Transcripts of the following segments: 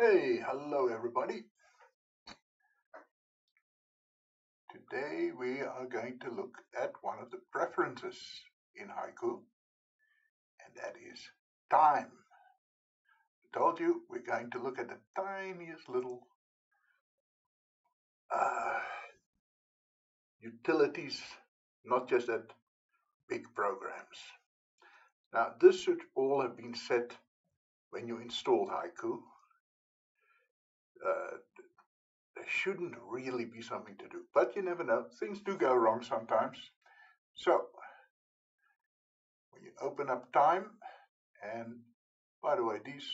Hey, hello everybody. Today we are going to look at one of the preferences in Haiku, and that is time. I told you we're going to look at the tiniest little uh, utilities, not just at big programs. Now, this should all have been set when you installed Haiku. Uh, there shouldn't really be something to do, but you never know. Things do go wrong sometimes. So, when you open up time, and by the way, these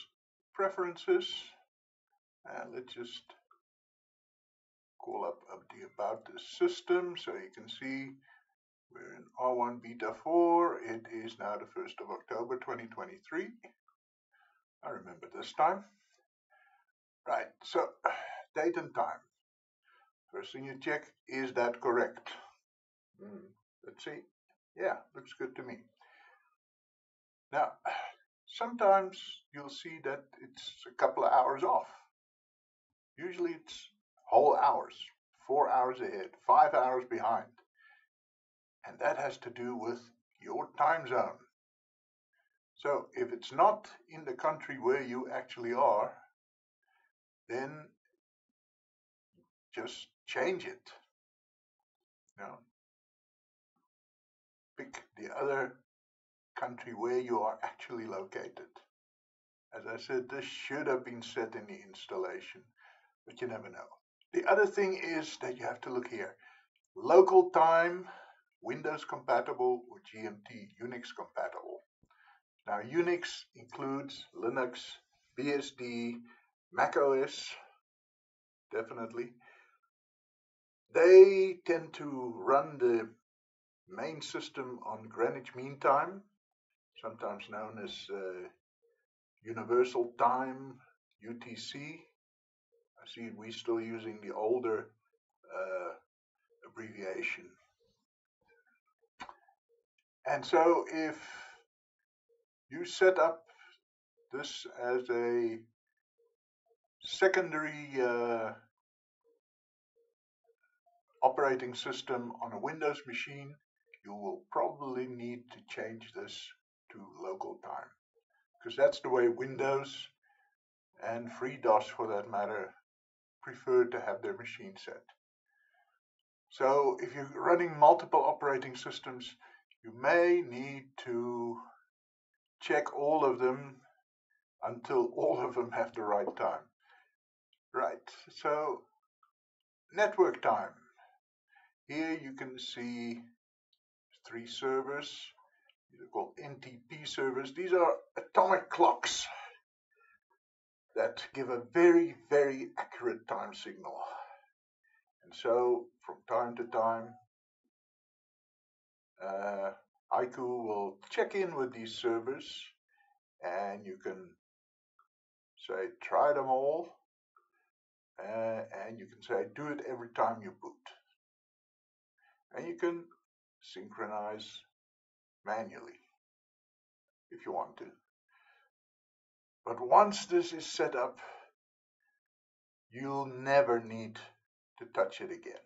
preferences, and let's just call up the about the system so you can see we're in R1 beta 4. It is now the 1st of October 2023. I remember this time. Right, so date and time. First thing you check, is that correct? Let's see. Yeah, looks good to me. Now, sometimes you'll see that it's a couple of hours off. Usually it's whole hours, 4 hours ahead, 5 hours behind. And that has to do with your time zone. So if it's not in the country where you actually are, then just change it. You know, pick the other country where you are actually located. As I said, this should have been set in the installation, but you never know. The other thing is that you have to look here. Local time, Windows compatible or GMT, Unix compatible. Now, Unix includes Linux, BSD, Mac OS, definitely. They tend to run the main system on Greenwich Mean Time, sometimes known as Universal Time, UTC. I see we're still using the older abbreviation. And so if you set up this as a secondary operating system on a Windows machine, you will probably need to change this to local time, because that's the way Windows and FreeDOS, for that matter, prefer to have their machine set. So if you're running multiple operating systems, you may need to check all of them until all of them have the right time. Right, so network time. Here you can see 3 servers. These are called NTP servers. These are atomic clocks that give a very, very accurate time signal. And so from time to time, Haiku will check in with these servers, and you can say try them all, and you can say do it every time you boot. And you can synchronize manually if you want to. But once this is set up, you'll never need to touch it again.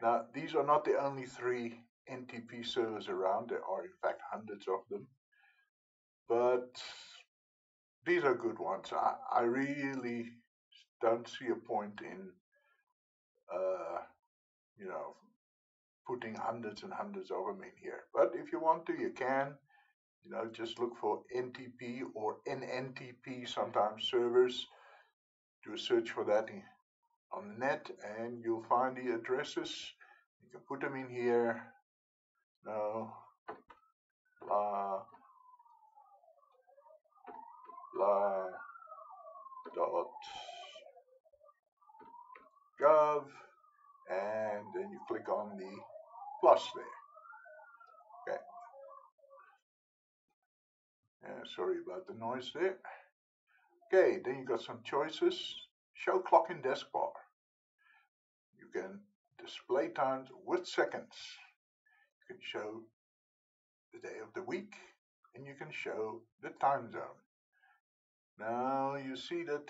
Now, these are not the only 3 NTP servers around. There are, in fact, hundreds of them. But these are good ones. I really don't see a point in, you know, putting hundreds and hundreds of them in here. But if you want to, you can. You know, just look for NTP or NNTP, sometimes servers. Do a search for that on the net, and you'll find the addresses. You can put them in here. No, blah, blah, .gov, and then you click on the plus there. Okay. Sorry about the noise there. Okay, then you got some choices. Show clock in desk bar. You can display times with seconds. You can show the day of the week, and you can show the time zone. Now you see that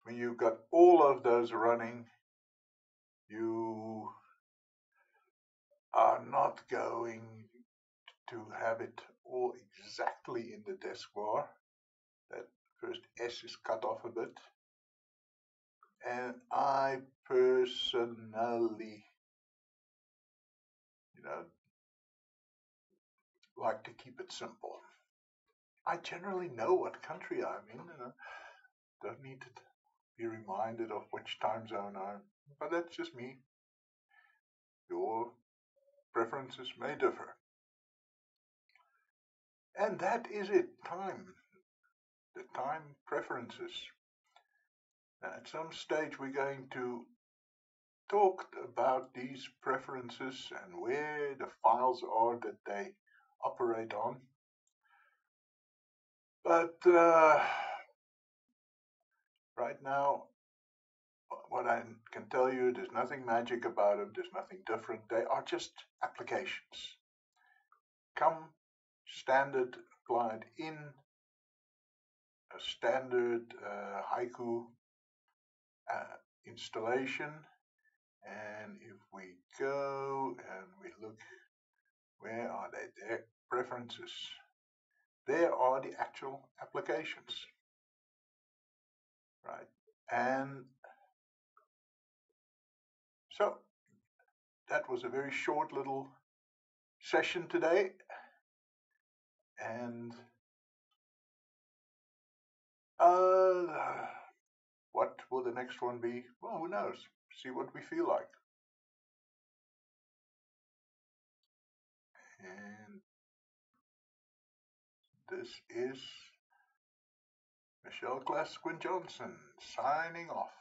when you've got all of those running, you are not going to have it all exactly in the desk bar. That first S is cut off a bit. And I personally, you know, like to keep it simple. I generally know what country I'm in, and I don't need to be reminded of which time zone I'm in. But that's just me. Your preferences may differ. And that is it, time. The time preferences. Now, at some stage, we're going to talk about these preferences and where the files are that they operate on. But right now, what I can tell you, there's nothing magic about them. There's nothing different. They are just applications. Come standard applied in a standard Haiku installation. And if we go and we look, where are they? Their preferences. There are the actual applications, right? And so that was a very short little session today. And what will the next one be? Well, who knows? See what we feel like. And this is Michelle Glasquin Johnson signing off.